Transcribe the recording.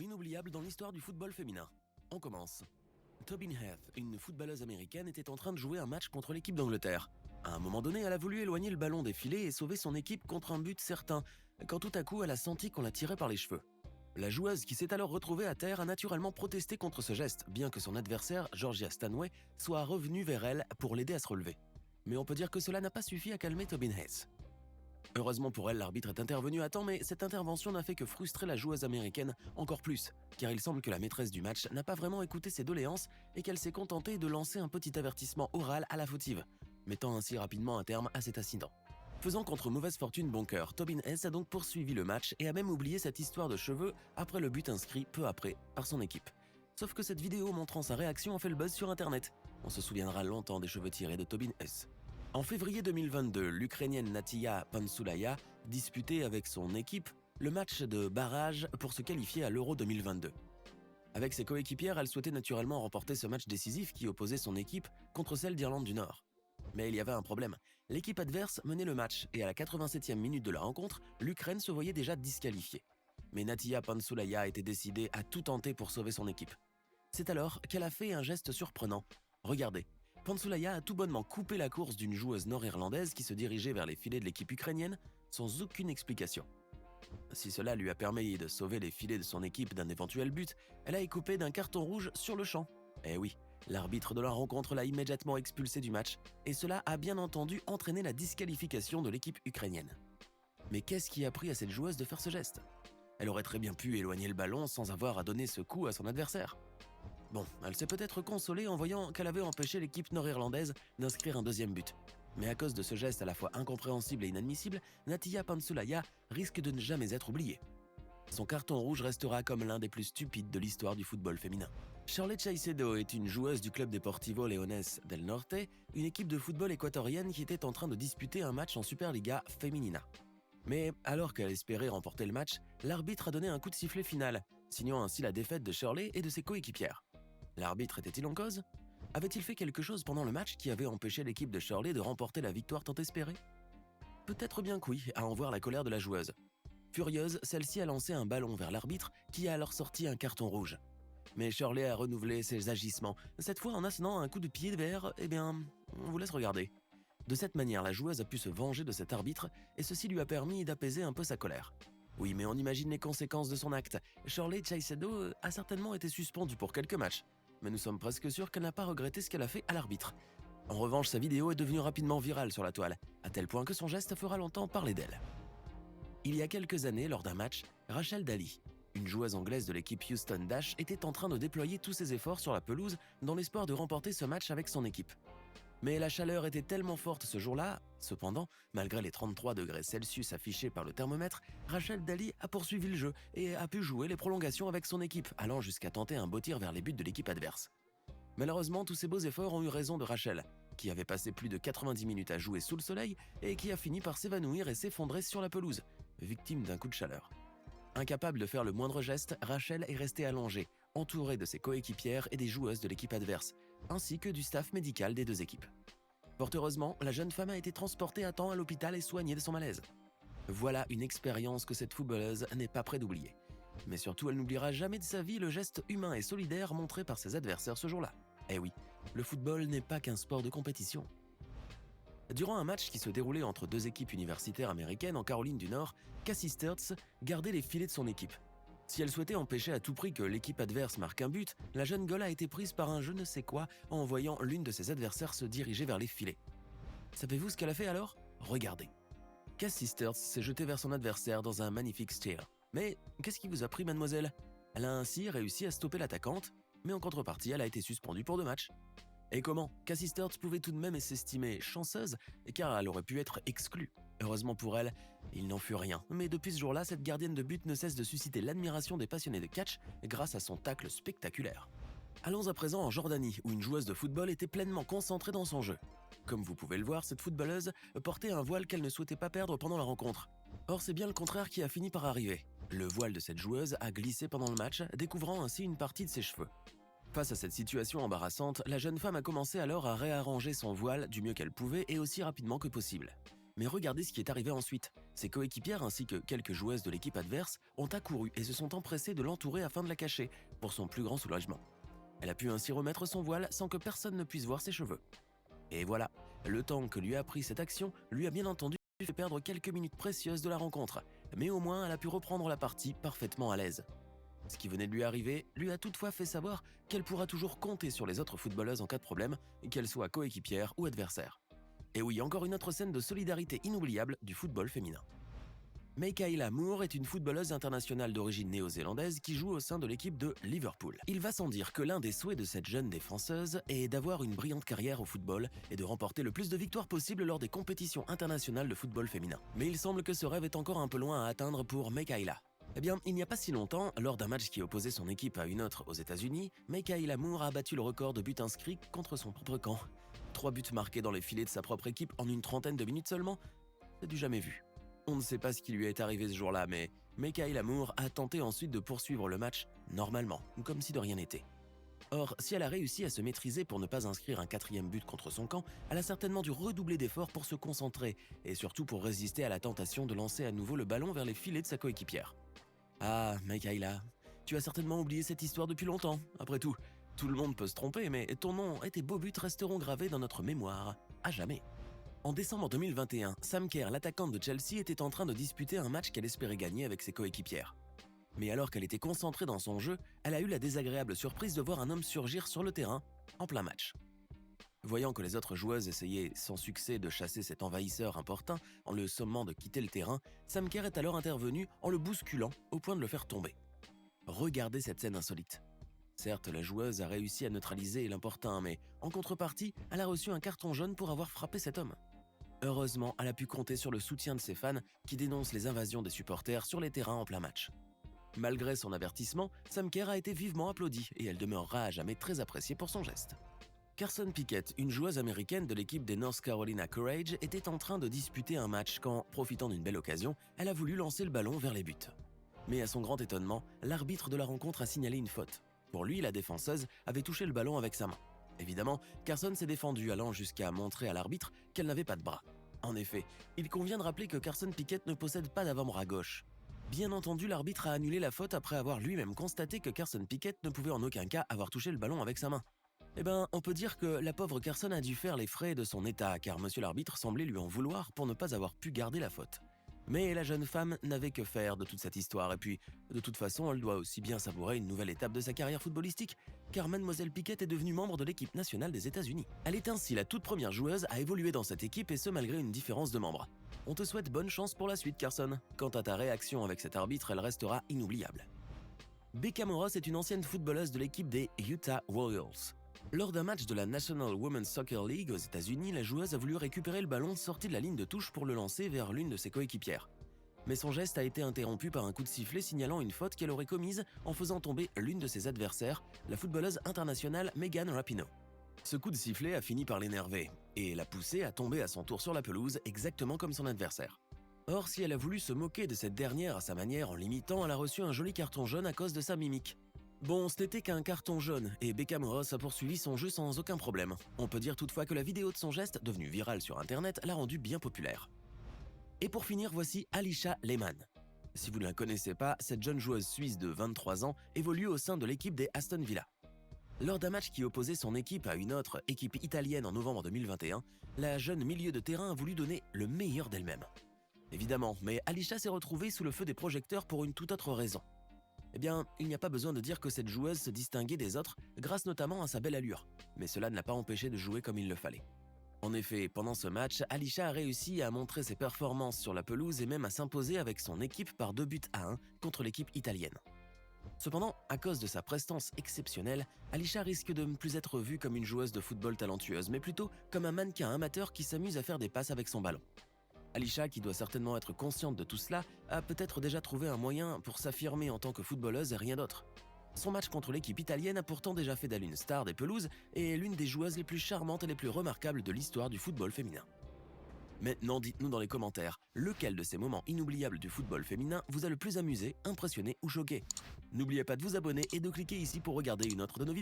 moments inoubliables dans l'histoire du football féminin. On commence. Tobin Heath, une footballeuse américaine, était en train de jouer un match contre l'équipe d'Angleterre. À un moment donné, elle a voulu éloigner le ballon des filets et sauver son équipe contre un but certain, quand tout à coup elle a senti qu'on la tirait par les cheveux. La joueuse, qui s'est alors retrouvée à terre, a naturellement protesté contre ce geste, bien que son adversaire, Georgia Stanway, soit revenu vers elle pour l'aider à se relever. Mais on peut dire que cela n'a pas suffi à calmer Tobin Heath. Heureusement pour elle, l'arbitre est intervenu à temps, mais cette intervention n'a fait que frustrer la joueuse américaine encore plus, car il semble que la maîtresse du match n'a pas vraiment écouté ses doléances et qu'elle s'est contentée de lancer un petit avertissement oral à la fautive, mettant ainsi rapidement un terme à cet incident. Faisant contre mauvaise fortune bon cœur, Tobin Heath a donc poursuivi le match et a même oublié cette histoire de cheveux après le but inscrit peu après par son équipe. Sauf que cette vidéo montrant sa réaction a fait le buzz sur internet. On se souviendra longtemps des cheveux tirés de Tobin Heath. En février 2022, l'Ukrainienne Natia Pansulaya disputait avec son équipe le match de barrage pour se qualifier à l'Euro 2022. Avec ses coéquipières, elle souhaitait naturellement remporter ce match décisif qui opposait son équipe contre celle d'Irlande du Nord. Mais il y avait un problème. L'équipe adverse menait le match et à la 87e minute de la rencontre, l'Ukraine se voyait déjà disqualifiée. Mais Natia Pansulaya était décidée à tout tenter pour sauver son équipe. C'est alors qu'elle a fait un geste surprenant. Regardez. Pansulaya a tout bonnement coupé la course d'une joueuse nord-irlandaise qui se dirigeait vers les filets de l'équipe ukrainienne sans aucune explication. Si cela lui a permis de sauver les filets de son équipe d'un éventuel but, elle a écopé d'un carton rouge sur le champ. Eh oui, l'arbitre de la rencontre l'a immédiatement expulsée du match et cela a bien entendu entraîné la disqualification de l'équipe ukrainienne. Mais qu'est-ce qui a pris à cette joueuse de faire ce geste ? Elle aurait très bien pu éloigner le ballon sans avoir à donner ce coup à son adversaire. Bon, elle s'est peut-être consolée en voyant qu'elle avait empêché l'équipe nord-irlandaise d'inscrire un deuxième but. Mais à cause de ce geste à la fois incompréhensible et inadmissible, Natia Pansulaya risque de ne jamais être oubliée. Son carton rouge restera comme l'un des plus stupides de l'histoire du football féminin. Shirley Chaicedo est une joueuse du club Deportivo Leones del Norte, une équipe de football équatorienne qui était en train de disputer un match en Superliga Femenina. Mais alors qu'elle espérait remporter le match, l'arbitre a donné un coup de sifflet final, signant ainsi la défaite de Shirley et de ses coéquipières. L'arbitre était-il en cause ? Avait-il fait quelque chose pendant le match qui avait empêché l'équipe de Shirley de remporter la victoire tant espérée ? Peut-être bien que oui, à en voir la colère de la joueuse. Furieuse, celle-ci a lancé un ballon vers l'arbitre qui a alors sorti un carton rouge. Mais Shirley a renouvelé ses agissements, cette fois en assénant un coup de pied vers, on vous laisse regarder. De cette manière, la joueuse a pu se venger de cet arbitre et ceci lui a permis d'apaiser un peu sa colère. Oui, mais on imagine les conséquences de son acte. Shirley Chaicedo a certainement été suspendue pour quelques matchs, mais nous sommes presque sûrs qu'elle n'a pas regretté ce qu'elle a fait à l'arbitre. En revanche, sa vidéo est devenue rapidement virale sur la toile, à tel point que son geste fera longtemps parler d'elle. Il y a quelques années, lors d'un match, Rachel Daly, une joueuse anglaise de l'équipe Houston Dash, était en train de déployer tous ses efforts sur la pelouse dans l'espoir de remporter ce match avec son équipe. Mais la chaleur était tellement forte ce jour-là, cependant, malgré les 33 degrés Celsius affichés par le thermomètre, Rachel Daly a poursuivi le jeu et a pu jouer les prolongations avec son équipe, allant jusqu'à tenter un beau tir vers les buts de l'équipe adverse. Malheureusement, tous ces beaux efforts ont eu raison de Rachel, qui avait passé plus de 90 minutes à jouer sous le soleil et qui a fini par s'évanouir et s'effondrer sur la pelouse, victime d'un coup de chaleur. Incapable de faire le moindre geste, Rachel est restée allongée, entourée de ses coéquipières et des joueuses de l'équipe adverse, ainsi que du staff médical des deux équipes. Fort heureusement, la jeune femme a été transportée à temps à l'hôpital et soignée de son malaise. Voilà une expérience que cette footballeuse n'est pas près d'oublier. Mais surtout, elle n'oubliera jamais de sa vie le geste humain et solidaire montré par ses adversaires ce jour-là. Eh oui, le football n'est pas qu'un sport de compétition. Durant un match qui se déroulait entre deux équipes universitaires américaines en Caroline du Nord, Cassie Sturts gardait les filets de son équipe. Si elle souhaitait empêcher à tout prix que l'équipe adverse marque un but, la jeune Gola a été prise par un je ne sais quoi en voyant l'une de ses adversaires se diriger vers les filets. Savez-vous ce qu'elle a fait alors ? Regardez. Cassie Sturts s'est jetée vers son adversaire dans un magnifique steer. Mais qu'est-ce qui vous a pris, mademoiselle ? Elle a ainsi réussi à stopper l'attaquante, mais en contrepartie, elle a été suspendue pour 2 matchs. Et comment ? Cassie Sturts pouvait tout de même s'estimer chanceuse, car elle aurait pu être exclue. Heureusement pour elle, il n'en fut rien. Mais depuis ce jour-là, cette gardienne de but ne cesse de susciter l'admiration des passionnés de catch grâce à son tacle spectaculaire. Allons à présent en Jordanie, où une joueuse de football était pleinement concentrée dans son jeu. Comme vous pouvez le voir, cette footballeuse portait un voile qu'elle ne souhaitait pas perdre pendant la rencontre. Or, c'est bien le contraire qui a fini par arriver. Le voile de cette joueuse a glissé pendant le match, découvrant ainsi une partie de ses cheveux. Face à cette situation embarrassante, la jeune femme a commencé alors à réarranger son voile du mieux qu'elle pouvait et aussi rapidement que possible. Mais regardez ce qui est arrivé ensuite. Ses coéquipières ainsi que quelques joueuses de l'équipe adverse ont accouru et se sont empressées de l'entourer afin de la cacher, pour son plus grand soulagement. Elle a pu ainsi remettre son voile sans que personne ne puisse voir ses cheveux. Et voilà, le temps que lui a pris cette action lui a bien entendu fait perdre quelques minutes précieuses de la rencontre, mais au moins elle a pu reprendre la partie parfaitement à l'aise. Ce qui venait de lui arriver lui a toutefois fait savoir qu'elle pourra toujours compter sur les autres footballeuses en cas de problème, qu'elles soient coéquipières ou adversaires. Et oui, encore une autre scène de solidarité inoubliable du football féminin. Mikaela Moore est une footballeuse internationale d'origine néo-zélandaise qui joue au sein de l'équipe de Liverpool. Il va sans dire que l'un des souhaits de cette jeune défenseuse est d'avoir une brillante carrière au football et de remporter le plus de victoires possible lors des compétitions internationales de football féminin. Mais il semble que ce rêve est encore un peu loin à atteindre pour Mikaela. Eh bien, il n'y a pas si longtemps, lors d'un match qui opposait son équipe à une autre aux États-Unis, Mikaela Moore a battu le record de buts inscrits contre son propre camp. 3 buts marqués dans les filets de sa propre équipe en une trentaine de minutes seulement, c'est du jamais vu. On ne sait pas ce qui lui est arrivé ce jour-là, mais Mikaela Moore a tenté ensuite de poursuivre le match normalement, comme si de rien n'était. Or, si elle a réussi à se maîtriser pour ne pas inscrire un 4e but contre son camp, elle a certainement dû redoubler d'efforts pour se concentrer, et surtout pour résister à la tentation de lancer à nouveau le ballon vers les filets de sa coéquipière. Ah, Mikaela, tu as certainement oublié cette histoire depuis longtemps. Après tout le monde peut se tromper, mais ton nom et tes beaux buts resteront gravés dans notre mémoire, à jamais. En décembre 2021, Sam Kerr, l'attaquante de Chelsea, était en train de disputer un match qu'elle espérait gagner avec ses coéquipières. Mais alors qu'elle était concentrée dans son jeu, elle a eu la désagréable surprise de voir un homme surgir sur le terrain, en plein match. Voyant que les autres joueuses essayaient sans succès de chasser cet envahisseur importun en le sommant de quitter le terrain, Sam Kerr est alors intervenu en le bousculant au point de le faire tomber. Regardez cette scène insolite. Certes, la joueuse a réussi à neutraliser l'importun, mais en contrepartie, elle a reçu un carton jaune pour avoir frappé cet homme. Heureusement, elle a pu compter sur le soutien de ses fans qui dénoncent les invasions des supporters sur les terrains en plein match. Malgré son avertissement, Sam Kerr a été vivement applaudie et elle demeurera à jamais très appréciée pour son geste. Carson Pickett, une joueuse américaine de l'équipe des North Carolina Courage, était en train de disputer un match quand, profitant d'une belle occasion, elle a voulu lancer le ballon vers les buts. Mais à son grand étonnement, l'arbitre de la rencontre a signalé une faute. Pour lui, la défenseuse avait touché le ballon avec sa main. Évidemment, Carson s'est défendue allant jusqu'à montrer à l'arbitre qu'elle n'avait pas de bras. En effet, il convient de rappeler que Carson Pickett ne possède pas d'avant-bras gauche. Bien entendu, l'arbitre a annulé la faute après avoir lui-même constaté que Carson Pickett ne pouvait en aucun cas avoir touché le ballon avec sa main. Eh ben, on peut dire que la pauvre Carson a dû faire les frais de son état, car monsieur l'arbitre semblait lui en vouloir pour ne pas avoir pu garder la faute. Mais la jeune femme n'avait que faire de toute cette histoire, et puis, de toute façon, elle doit aussi bien savourer une nouvelle étape de sa carrière footballistique, car Mademoiselle Pickett est devenue membre de l'équipe nationale des États-Unis. Elle est ainsi la toute première joueuse à évoluer dans cette équipe, et ce malgré une différence de membres. On te souhaite bonne chance pour la suite, Carson. Quant à ta réaction avec cet arbitre, elle restera inoubliable. Becca Morris est une ancienne footballeuse de l'équipe des Utah Royals. Lors d'un match de la National Women's Soccer League aux États-Unis, la joueuse a voulu récupérer le ballon sorti de la ligne de touche pour le lancer vers l'une de ses coéquipières. Mais son geste a été interrompu par un coup de sifflet signalant une faute qu'elle aurait commise en faisant tomber l'une de ses adversaires, la footballeuse internationale Megan Rapinoe. Ce coup de sifflet a fini par l'énerver et l'a poussée à tomber à son tour sur la pelouse exactement comme son adversaire. Or, si elle a voulu se moquer de cette dernière à sa manière en l'imitant, elle a reçu un joli carton jaune à cause de sa mimique. Bon, ce n'était qu'un carton jaune, et Becca Morris a poursuivi son jeu sans aucun problème. On peut dire toutefois que la vidéo de son geste, devenue virale sur internet, l'a rendu bien populaire. Et pour finir, voici Alisha Lehmann. Si vous ne la connaissez pas, cette jeune joueuse suisse de 23 ans évolue au sein de l'équipe des Aston Villa. Lors d'un match qui opposait son équipe à une autre équipe italienne en novembre 2021, la jeune milieu de terrain a voulu donner le meilleur d'elle-même. Évidemment, mais Alisha s'est retrouvée sous le feu des projecteurs pour une toute autre raison. Eh bien, il n'y a pas besoin de dire que cette joueuse se distinguait des autres, grâce notamment à sa belle allure, mais cela ne l'a pas empêchée de jouer comme il le fallait. En effet, pendant ce match, Alisha a réussi à montrer ses performances sur la pelouse et même à s'imposer avec son équipe par 2-1 contre l'équipe italienne. Cependant, à cause de sa prestance exceptionnelle, Alisha risque de ne plus être vue comme une joueuse de football talentueuse, mais plutôt comme un mannequin amateur qui s'amuse à faire des passes avec son ballon. Alisha, qui doit certainement être consciente de tout cela, a peut-être déjà trouvé un moyen pour s'affirmer en tant que footballeuse et rien d'autre. Son match contre l'équipe italienne a pourtant déjà fait d'elle une star des pelouses et est l'une des joueuses les plus charmantes et les plus remarquables de l'histoire du football féminin. Maintenant, dites-nous dans les commentaires, lequel de ces moments inoubliables du football féminin vous a le plus amusé, impressionné ou choqué? N'oubliez pas de vous abonner et de cliquer ici pour regarder une autre de nos vidéos.